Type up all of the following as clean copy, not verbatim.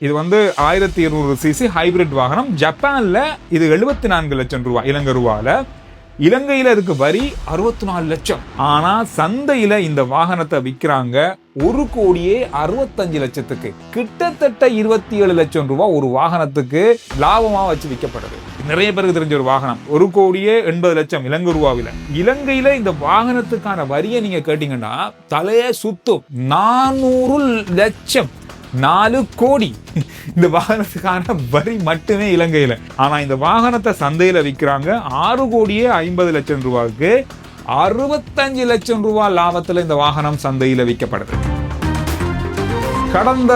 இது வந்து 1200 CC hybrid வாகனம். ஜப்பான்ல இது 74 லட்சம் ரூபாய் இலங்கை ரூபால. இலங்கையில இதுக்கு வரி 64 லட்சம். ஆனா சந்தையில இந்த வாகனத்தை விற்கிறாங்க 1,65,00,000க்கு. கிட்டத்தட்ட 27 லட்சம் ரூபாய் ஒரு வாகனத்துக்கு லாபமா வச்சு விற்கப்படுது. நிறைய பேருக்கு தெரிஞ்ச ஒரு வாகனம் 1,80,00,000 இலங்கை ரூபாவில. இலங்கையில இந்த வாகனத்துக்கான வரியை நீங்க கேட்டீங்கன்னா தலையே சுத்தும். 400 லட்சம், 4 கோடி இந்த வாகனத்துக்கான வரி மட்டுமே இலங்கையில. ஆனா இந்த வாகனத்தை சந்தையில விற்கிறாங்க 6,50,00,000 ரூபாய்க்கு. 65 லட்சம் ரூபாய் லாபத்துல இந்த வாகனம் சந்தையில விற்கப்படுது. கடந்த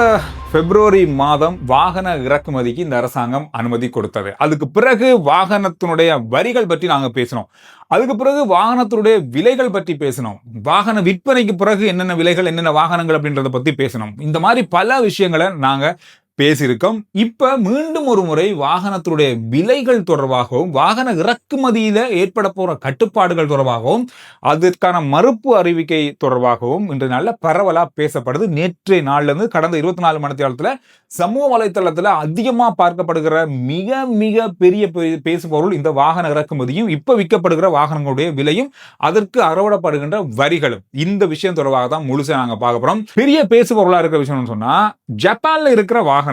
பிப்ரவரி மாதம் வாகன இறக்குமதிக்கு இந்த அரசாங்கம் அனுமதி கொடுத்தது. அதுக்கு பிறகு வாகனத்தினுடைய வரிகள் பற்றி நாங்க பேசினோம். அதுக்கு பிறகு வாகனத்தினுடைய விலைகள் பற்றி பேசினோம். வாகன விற்பனைக்கு பிறகு என்னென்ன விலைகள், என்னென்ன வாகனங்கள் அப்படின்றத பத்தி பேசினோம். இந்த மாதிரி பல விஷயங்களை நாங்க பேசியிருக்கோம். இப்ப மீண்டும் ஒரு முறை வாகனத்தினுடைய விலைகள் தொடர்பாகவும், வாகன இறக்குமதியில ஏற்பட போற கட்டுப்பாடுகள் தொடர்பாகவும், அதற்கான மறுப்பு அறிவிக்கை தொடர்பாகவும் இன்று நல்ல பரவலா பேசப்படுது. நேற்றைய நாள்ல இருந்து கடந்த 24 மணி நேரத்துல சமூக வலைத்தளத்துல அதிகமா பார்க்கப்படுகிற மிக மிக பெரிய பேசுபொருள் இந்த வாகன இறக்குமதியும், இப்ப விற்கப்படுகிற வாகனங்களுடைய விலையும், அதற்கு அறவிடப்படுகின்ற வரிகளும். இந்த விஷயம் தொடர்பாக தான் முழுசா நாங்க பார்க்க போறோம். பெரிய பேசுபொருளா இருக்கிற விஷயம் சொன்னா, ஜப்பான்ல இருக்கிற வாகனம்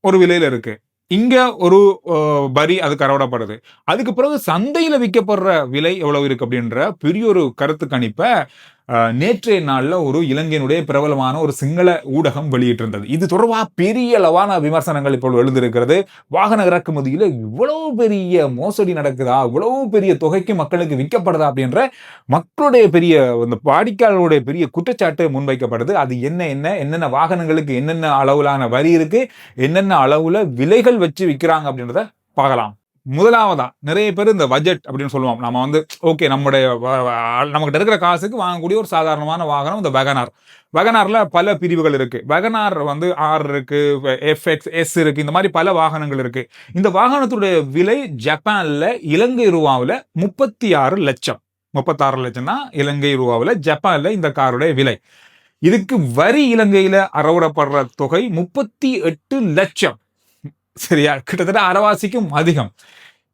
ஒரு விலையில இருக்கு, இங்க ஒரு வரி அதுக்கு அறவிடப்படுது. அதுக்கு பிறகு சந்தையில விற்கப்படுற விலை எவ்வளவு இருக்கு அப்படின்ற பெரிய ஒரு கருத்து கணிப்பை நேற்றைய நாள்ல ஒரு இலங்கையினுடைய பிரபலமான ஒரு சிங்கள ஊடகம் வெளியிட்டிருந்தது. இது தொடர்பாக பெரிய அளவான விமர்சனங்கள் இப்போ எழுந்திருக்கிறது. வாகன இறக்குமதியில இவ்வளவு பெரிய மோசடி நடக்குதா, இவ்வளவு பெரிய தொகைக்கு மக்களுக்கு விற்கப்படுதா அப்படின்ற மக்களுடைய பெரிய வாடிக்கையாளர்களுடைய பெரிய குற்றச்சாட்டு முன்வைக்கப்படுது. அது என்னென்ன வாகனங்களுக்கு என்னென்ன அளவிலான வரி இருக்கு, என்னென்ன அளவுல விலைகள் வச்சு விற்கிறாங்க அப்படின்றத பார்க்கலாம். முதலாவதா நிறைய பேர் இந்த பட்ஜெட் அப்படின்னு சொல்லுவோம். நம்ம வந்து ஓகே, நம்மகிட்ட இருக்கிற காசுக்கு வாங்கக்கூடிய ஒரு சாதாரணமான வாகனம் இந்த வேகனார். வேகனார்ல பல பிரிவுகள் இருக்கு. வேகனார் வந்து ஆர் இருக்கு, எஃப்எக்ஸ் எஸ் இருக்கு, இந்த மாதிரி பல வாகனங்கள் இருக்கு. இந்த வாகனத்துடைய விலை ஜப்பான்ல இலங்கை ரூபாவில் 36 லட்சம். 36 லட்சம்னா இலங்கை ரூபாவில் ஜப்பான்ல இந்த காருடைய விலை. இதுக்கு வரி இலங்கையில அறவிடப்படுற தொகை 38 லட்சம். சரியா, கிட்டத்தட்ட அரைவாசிக்கும் அதிகம்.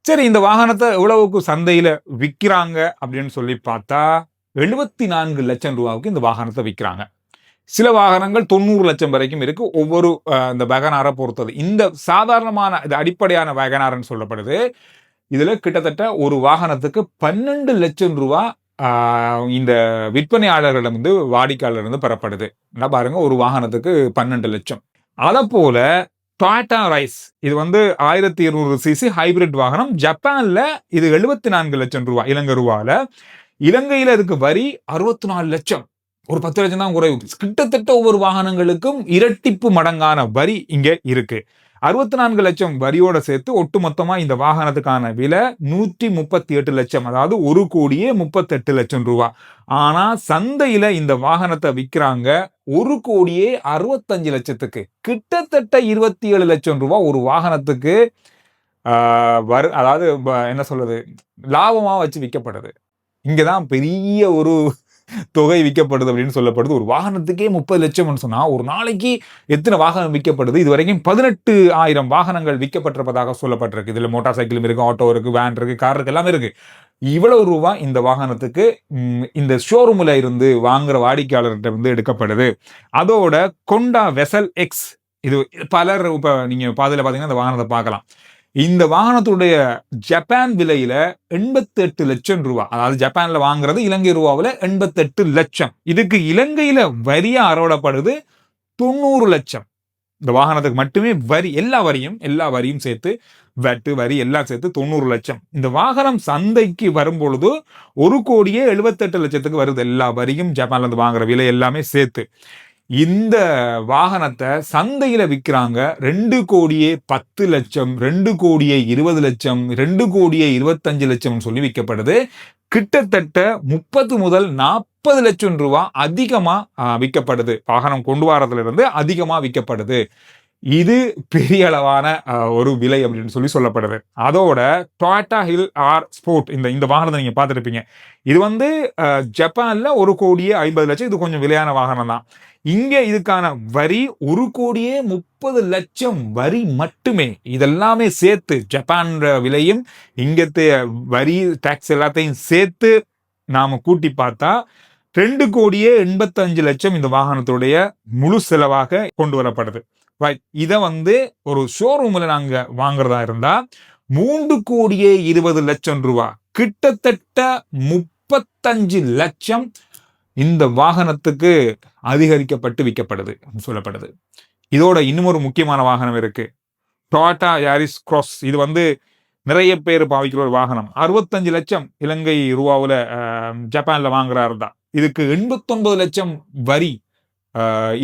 சரி, இந்த வாகனத்தை எவ்வளவுக்கு சந்தையில விற்கிறாங்க அப்படின்னு சொல்லி பார்த்தா 74 லட்சம் ரூபாவுக்கு இந்த வாகனத்தை விற்கிறாங்க. சில வாகனங்கள் 90 லட்சம் வரைக்கும் இருக்கு, ஒவ்வொரு இந்த வேகனாரை பொறுத்தது. இந்த சாதாரணமான இது அடிப்படையான வேகனார்னு சொல்லப்படுது. இதுல கிட்டத்தட்ட ஒரு வாகனத்துக்கு 12 லட்சம் ரூபாய் இந்த விற்பனையாளர்களிடம் வந்து வாடிக்கையாளர் பெறப்படுது. என்ன பாருங்க, ஒரு வாகனத்துக்கு 12 லட்சம். அதை போல டொயோட்டா ரைஸ், இது வந்து 1200 சிசி ஹைபிரிட் வாகனம். ஜப்பான்ல இது 74 லட்சம் ரூபாய் இலங்கை ரூபால. இலங்கையில இதுக்கு வரி 64 லட்சம். ஒரு 10 லட்சம் தான் குறைவு. கிட்டத்தட்ட ஒவ்வொரு வாகனங்களுக்கும் இரட்டிப்பு மடங்கான வரி இங்க இருக்கு. 64 லட்சம் வரியோட சேர்த்து ஒட்டுமொத்தமா இந்த வாகனத்துக்கான விலை 138 லட்சம், அதாவது 1,38 லட்சம் ரூபாய். ஆனா சந்தையில இந்த வாகனத்தை விற்கிறாங்க 1,65 லட்சத்துக்கு. கிட்டத்தட்ட 27 லட்சம் ரூபாய் ஒரு வாகனத்துக்கு அதாவது என்ன சொல்றது, லாபமா வச்சு விற்கப்படுது. இங்கதான் பெரிய ஒரு தொகை விற்கப்படுது அப்படின்னு சொல்லப்படுது. ஒரு வாகனத்துக்கே 30 லட்சம் சொன்னா ஒரு நாளைக்கு எத்தனை வாகனம் விற்கப்படுது? இது வரைக்கும் 18,000 வாகனங்கள் விற்கப்பட்டிருப்பதாக சொல்லப்பட்டிருக்கு. இதுல மோட்டார் சைக்கிளும் இருக்கு, ஆட்டோ இருக்கு, வேன் இருக்கு, கார் இருக்கு, எல்லாமே இருக்கு. இவ்வளவு ரூபாய் இந்த வாகனத்துக்கு இந்த ஷோரூம்ல இருந்து வாங்குற வாடிக்கையாளர்கிட்ட இருந்து எடுக்கப்படுது. அதோட கொண்டா வெசல் எக்ஸ், இது பலர் இப்ப நீங்க பாதையில பாத்தீங்கன்னா இந்த வாகனத்தை பார்க்கலாம். இந்த வாகனத்துடைய ஜப்பான் விலையில 88 லட்சம் ரூபாய், அதாவது ஜப்பான்ல வாங்குறது இலங்கை ரூபாவில் 88 லட்சம். இதுக்கு இலங்கையில வரியா அறவிடப்படுது 90 லட்சம். இந்த வாகனத்துக்கு மட்டுமே வரி, எல்லா வரியும் சேர்த்து, வெட்டு வரி எல்லாம் சேர்த்து 90 லட்சம். இந்த வாகனம் சந்தைக்கு வரும்பொழுது 1,78 லட்சத்துக்கு வருது. எல்லா வரியும் ஜப்பான்ல இருந்து வாங்குற விலை எல்லாமே சேர்த்து. இந்த வாகனத்தை சந்தையில விற்கிறாங்க 2,10 லட்சம், 2,20 லட்சம், 2,25 லட்சம் சொல்லி விற்கப்படுது. கிட்டத்தட்ட 30 முதல் 40 லட்சம் ரூபாய் அதிகமா விற்கப்படுது. வாகனம் கொண்டு வரதுல இருந்து அதிகமா விற்கப்படுது. இது பெரிய அளவான ஒரு விலை அப்படின்னு சொல்லப்படுது. அதோட டொயோட்டா ஹில் ஆர் ஸ்போர்ட், இந்த வாகனத்தை நீங்க பார்த்துருப்பீங்க. இது வந்து ஜப்பான்ல 1,50 லட்சம். இது கொஞ்சம் விலையான வாகனம் தான். இங்க இதுக்கான வரி 1,30,00,000 வரி மட்டுமே. இதெல்லாமே சேர்த்து ஜப்பான் விலையும் இங்கത്തെ வரி டாக்ஸ் எல்லாத்தையும் சேர்த்து நாம கூட்டி பார்த்தா 2,85,00,000 இந்த வாகனத்துடைய முழு செலவாக கொண்டு வரப்படுது. இதை ஒரு ஷோரூம்ல நாங்க வாங்குறதா இருந்தா 3,20,00,000 ரூபாய், கிட்டத்தட்ட 35 லட்சம் இந்த வாகனத்துக்கு அதிகரிக்கப்பட்டு விற்கப்படுது சொல்லப்படுது. இதோட இன்னும் ஒரு முக்கியமான வாகனம் இருக்கு, டொயோட்டா யாரிஸ் கிராஸ். இது நிறைய பேர் பாவிக்கிற ஒரு வாகனம். 65 லட்சம் இலங்கை ரூபாவுல ஜப்பான்ல வாங்குறாரு தான். இதுக்கு 89 லட்சம் வரி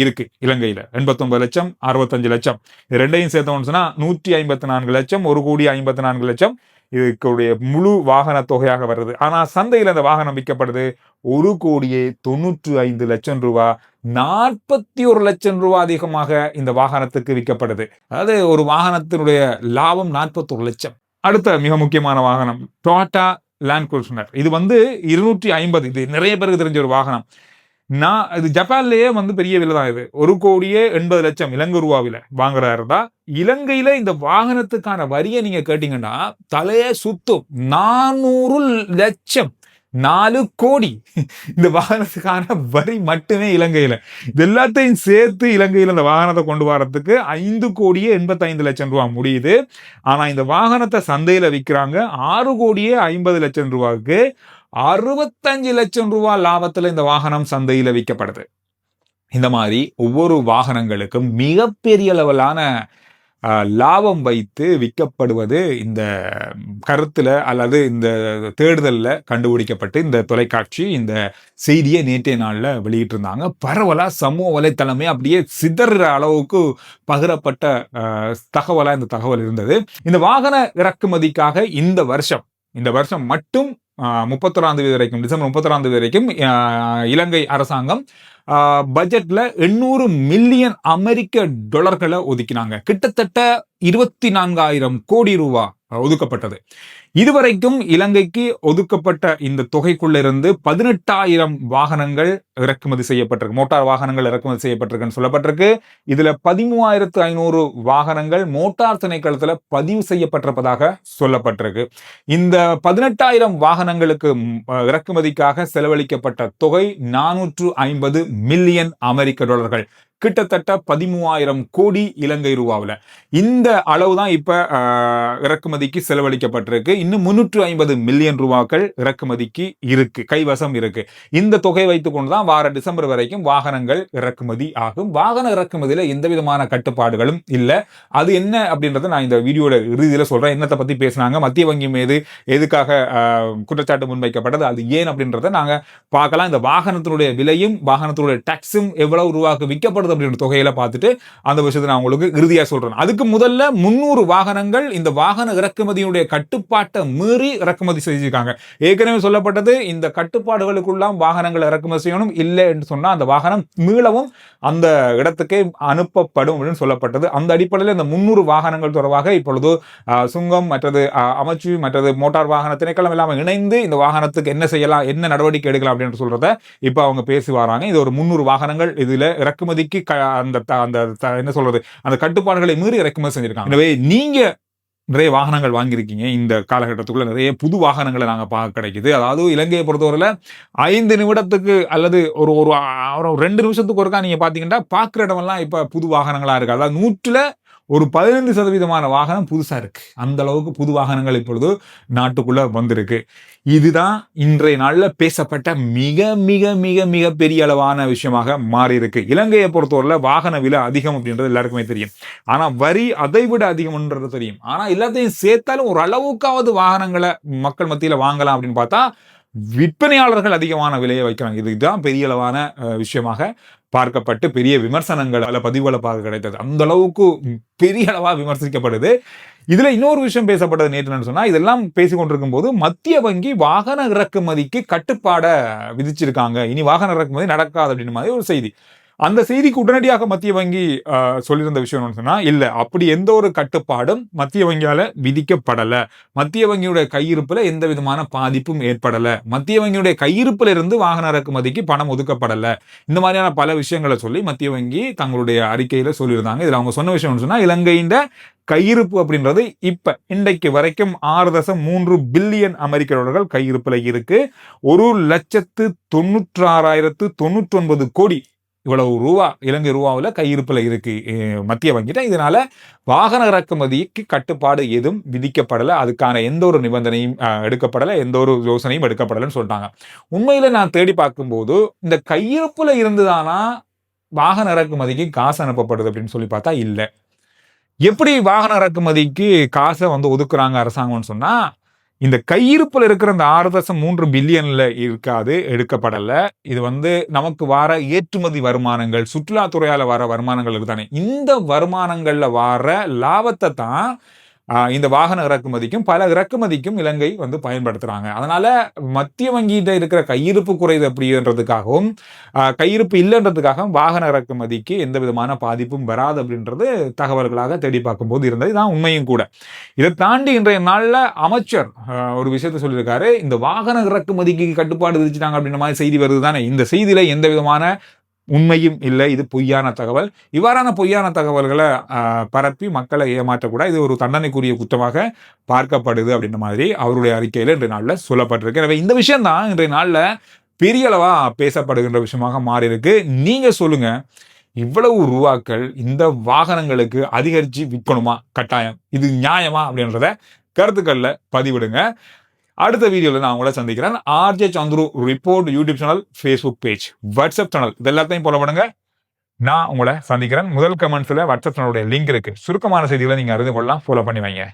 இருக்கு இலங்கையில. 89 லட்சம் 65 லட்சம் இது ரெண்டையும் சேர்த்தோம்னு சொன்னா 154 லட்சம், 1,54 லட்சம் இதுக்குடைய முழு வாகன தொகையாக வருது. ஆனா சந்தையில் அந்த வாகனம் விற்கப்படுது 1,95,00,000 ரூபாய், 41 லட்சம் ரூபாய் அதிகமாக இந்த வாகனத்துக்கு விற்கப்படுது. அதாவது ஒரு வாகனத்தினுடைய லாபம் 41 லட்சம். அடுத்த மிக முக்கியமான வாகனம் டொயோட்டா லேண்ட் குரூசர். இது 250, இது நிறைய பேருக்கு தெரிஞ்ச ஒரு வாகனம். இது ஜப்பான்லயே பெரிய விலை தான். இது 1,80,00,000 இலங்கை ரூபாவில வாங்குறதா இருந்தா, இலங்கையில இந்த வாகனத்துக்கான வரியை நீங்க கேட்டீங்கன்னா தலையே சுத்தும். 400 லட்சம், 4 கோடி இந்த வாகனத்துக்கான வரி மட்டுமே இலங்கையில. இது எல்லாத்தையும் சேர்த்து இலங்கையில இந்த வாகனத்தை கொண்டு வரதுக்கு 5,85,00,000 ரூபாய் முடியுது. ஆனா இந்த வாகனத்தை சந்தையில விற்கிறாங்க 6,50,00,000 ரூபாய்க்கு. 65 லட்சம் ரூபாய் லாபத்துல இந்த வாகனம் சந்தையில விற்கப்படுது. இந்த மாதிரி ஒவ்வொரு வாகனங்களுக்கும் மிகப்பெரிய அளவிலான லாபம் வைத்து விற்கப்படுவது இந்த கருத்துல அல்லது இந்த தேடுதல்ல கண்டுபிடிக்கப்பட்டு இந்த தொலைக்காட்சி இந்த செய்தியை நேற்றைய நாள்ல வெளியிட்டு இருந்தாங்க. பரவலா சமூக வலைத்தளமே அப்படியே சிதற அளவுக்கு பகிரப்பட்ட தகவலா இந்த தகவல் இருந்தது. இந்த வாகன இறக்குமதிக்காக இந்த வருஷம் மட்டும் 31ஆம் தேதி வரைக்கும், டிசம்பர் 31ஆம் தேதி வரைக்கும் இலங்கை அரசாங்கம் பட்ஜெட்ல 800 மில்லியன் அமெரிக்க டாலர்களை ஒதுக்கினாங்க. கிட்டத்தட்ட 24,000 கோடி ரூபாய் ஒதுக்கப்பட்டது. இதுவரைக்கும் இலங்கைக்கு ஒதுக்கப்பட்ட இந்த தொகைக்குள்ள இருந்து 18,000 வாகனங்கள் இறக்குமதி செய்யப்பட்டிருக்கு, மோட்டார் வாகனங்கள் இறக்குமதி செய்யப்பட்டிருக்குன்னு சொல்லப்பட்டிருக்கு. இதுல 13,500 வாகனங்கள் மோட்டார் திணைக்களத்துல பதிவு செய்யப்பட்டிருப்பதாக சொல்லப்பட்டிருக்கு. இந்த 18,000 வாகனங்களுக்கு இறக்குமதிக்காக செலவழிக்கப்பட்ட தொகை 450 மில்லியன் அமெரிக்க டாலர்கள், கிட்டத்தட்ட 13,000 கோடி இலங்கை ரூபாவில். இந்த அளவுதான் இப்ப இறக்குமதிக்கு செலவழிக்கப்பட்டிருக்கு. இன்னும் 350 மில்லியன் ரூபாய்கள் இறக்குமதிக்கு இருக்கு, கைவசம் இருக்கு. இந்த தொகை வைத்துக் கொண்டுதான் வார டிசம்பர் வரைக்கும் வாகனங்கள் இறக்குமதி ஆகும். வாகன இறக்குமதியில எந்த விதமான கட்டுப்பாடுகளும் இல்லை. அது என்ன அப்படின்றத நான் இந்த வீடியோட இறுதியில சொல்றேன். என்னத்தை பத்தி பேசினாங்க, மத்திய வங்கி மீது எதுக்காக குற்றச்சாட்டு முன்வைக்கப்பட்டது, அது ஏன் அப்படின்றத நாங்க பார்க்கலாம். இந்த வாகனத்தினுடைய விலையும் வாகனத்தினுடைய டாக்ஸும் எவ்வளவு ரூபாய்க்கு விற்கப்படுது அப்படின்ற தொகையில பார்த்துட்டு அந்த விஷயத்தை நான் உங்களுக்கு இறுதியா சொல்றேன். அதுக்கு முதல்ல 300 வாகனங்கள் இந்த வாகன இறக்குமதியுடைய கட்டுப்பாட்டை மீறி இறக்குமதி செஞ்சிருக்காங்க. ஏற்கனவே சொல்லப்பட்டது இந்த கட்டுப்பாடுகளுக்குள்ளாம் வாகனங்கள் இறக்குமதி செய்யணும், இல்லை என்று சொன்னா அந்த வாகனம் மீளவும் அந்த இடத்துக்கே அனுப்பப்படும் அப்படின்னு சொல்லப்பட்டது. அந்த அடிப்படையில் இந்த 300 வாகனங்கள் தொடர்பாக இப்பொழுது சுங்கம் மற்றது அமைச்சு மற்றது மோட்டார் வாகன திணைக்களம் எல்லாம் இணைந்து இந்த வாகனத்துக்கு என்ன செய்யலாம், என்ன நடவடிக்கை எடுக்கலாம் அப்படின்னு சொல்றத இப்ப அவங்க பேசி வராங்க. இது ஒரு 300 வாகனங்கள் இதுல இறக்குமதிக்கு என்ன சொல்றது அந்த கட்டுப்பாடுகளை மீறி இறக்குமதி செஞ்சிருக்காங்க. எனவே நீங்க நிறைய வாகனங்கள் வாங்கியிருக்கீங்க. இந்த காலகட்டத்துக்குள்ள நிறைய புது வாகனங்களை நாங்க பார்க்க கிடைக்குது. அதாவது இலங்கையை பொறுத்தவரையில 5 நிமிடத்துக்கு அல்லது ஒரு 2 நிமிஷத்துக்கு ஒருக்கா நீங்க பாத்தீங்கன்னா பாக்குற இடமெல்லாம் இப்ப புது வாகனங்களா இருக்கு. அதாவது 100ல ஒரு 15% வாகனம் புதுசா இருக்கு. அந்த அளவுக்கு புது வாகனங்கள் இப்பொழுது நாட்டுக்குள்ள வந்திருக்கு. இதுதான் இன்றைய நாள்ல பேசப்பட்ட மிக மிக மிக மிக பெரிய அளவான விஷயமாக மாறி இருக்கு. இலங்கையை பொறுத்தவரையில வாகன விலை அதிகம் அப்படின்றது எல்லாருக்குமே தெரியும். ஆனா வரி அதை விட அதிகம்ன்றது தெரியும். ஆனா எல்லாத்தையும் சேர்த்தாலும் ஒரு அளவுக்காவது வாகனங்களை மக்கள் மத்தியில வாங்கலாம் அப்படின்னு பார்த்தா விற்பனையாளர்கள் அதிகமான விலையை வைக்கிறாங்க. இதுதான் பெரிய அளவான விஷயமாக பார்க்கப்பட்டு பெரிய விமர்சனங்கள் பதிவுகளை பார்க்க கிடைத்தது. அந்த அளவுக்கு பெரிய அளவா விமர்சிக்கப்படுது. இதுல இன்னொரு விஷயம் பேசப்பட்டது நேற்று சொன்னா, இதெல்லாம் பேசிக் கொண்டிருக்கும் போது மத்திய வங்கி வாகன இறக்குமதிக்கு கட்டுப்பாட விதிச்சிருக்காங்க, இனி வாகன இறக்குமதி நடக்காது அப்படின்னு மாதிரி ஒரு செய்தி. அந்த செய்திக்கு உடனடியாக மத்திய வங்கி சொல்லியிருந்த விஷயம் என்னன்னு சொன்னா, இல்ல அப்படி எந்த ஒரு கட்டுப்பாடும் மத்திய வங்கியால விதிக்கப்படல. மத்திய வங்கியுடைய கையிருப்புல எந்த விதமான பாதிப்பும் ஏற்படல. மத்திய வங்கியுடைய கையிருப்புல இருந்து வாகன இறக்குமதிக்கு பணம் ஒதுக்கப்படல. இந்த மாதிரியான பல விஷயங்களை சொல்லி மத்திய வங்கி தங்களுடைய அறிக்கையில சொல்லியிருந்தாங்க. இதுல அவங்க சொன்ன விஷயம் சொன்னா, இலங்கையின் கையிருப்பு அப்படின்றது இப்ப இன்றைக்கு வரைக்கும் 6.3 பில்லியன் அமெரிக்க டாலர்கள் கையிருப்புல இருக்கு. 1,96,099 கோடி இவ்வளவு ரூபா இலங்கை ரூபாவில் கையிருப்புல இருக்கு மத்திய வங்கிட்ட. இதனால வாகன இறக்குமதிக்கு கட்டுப்பாடு எதுவும் விதிக்கப்படலை. அதுக்கான எந்த ஒரு நிபந்தனையும் எடுக்கப்படலை, எந்த ஒரு யோசனையும் எடுக்கப்படலைன்னு சொல்லிட்டாங்க. உண்மையில நான் தேடி பார்க்கும்போது இந்த கையிருப்புல இருந்துதானா வாகன இறக்குமதிக்கு காசு அனுப்பப்படுது அப்படின்னு சொல்லி பார்த்தா இல்லை. எப்படி வாகன இறக்குமதிக்கு காசை ஒதுக்குறாங்க அரசாங்கம்னு சொன்னா, இந்த கையிருப்புல இருக்கிற இந்த 6.3 பில்லியன்ல இருக்காது, எடுக்கப்படல. இது நமக்கு வர ஏற்றுமதி வருமானங்கள், சுற்றுலாத்துறையால வர வருமானங்கள் இருக்குதானே, இந்த வருமானங்கள்ல வர லாபத்தை தான் இந்த வாகன இறக்குமதிக்கும் பல இறக்குமதிக்கும் இலங்கை பயன்படுத்துறாங்க. அதனால மத்திய வங்கியிட்ட இருக்கிற கையிருப்பு குறையுது அப்படின்றதுக்காகவும் கையிருப்பு இல்லைன்றதுக்காகவும் வாகன இறக்குமதிக்கு எந்த விதமான பாதிப்பும் வராது அப்படின்றது தகவல்களாக தேடி பார்க்கும்போது இருந்தது. இதான் உண்மையும் கூட. இதை தாண்டி இன்றைய நாள்ல அமைச்சர் ஒரு விஷயத்த சொல்லியிருக்காரு. இந்த வாகன இறக்குமதிக்கு கட்டுப்பாடு விதிச்சிட்டாங்க அப்படின்ற மாதிரி செய்தி வருது தானே. இந்த செய்தியில எந்த விதமான உண்மையும் இல்லை, இது பொய்யான தகவல். இவ்வாறான பொய்யான தகவல்களை பரப்பி மக்களை ஏமாற்றக்கூடாது. இது ஒரு தண்டனைக்குரிய குற்றமாக பார்க்கப்படுது அப்படின்ற மாதிரி அவருடைய அறிக்கையில இன்றைய நாளில் சொல்லப்பட்டிருக்கு. எனவே இந்த விஷயம் தான் இன்றைய நாளில் பெரிய அளவா பேசப்படுகின்ற விஷயமாக மாறி இருக்கு. நீங்க சொல்லுங்க, இவ்வளவு ரூபாக்கள் இந்த வாகனங்களுக்கு அதிகரிச்சு விற்கணுமா? கட்டாயம் இது நியாயமா அப்படின்றத கருத்துக்கள்ல பதிவிடுங்க. அடுத்த வீடியோவில் நான் உங்களை சந்திக்கிறேன். RJ Chandru report YouTube channel, Facebook page, WhatsApp channel, இது எல்லாத்தையும் ஃபாலோ பண்ணுங்க. நான் உங்களை சந்திக்கிறேன். முதல் கமெண்ட்ஸ்ல வாட்ஸ்அப் சேனலுடைய லிங்க் இருக்கு. சுருக்கமான செய்திகளை நீங்க அறிந்து கொள்ளலாம். ஃபாலோ பண்ணி வைங்க.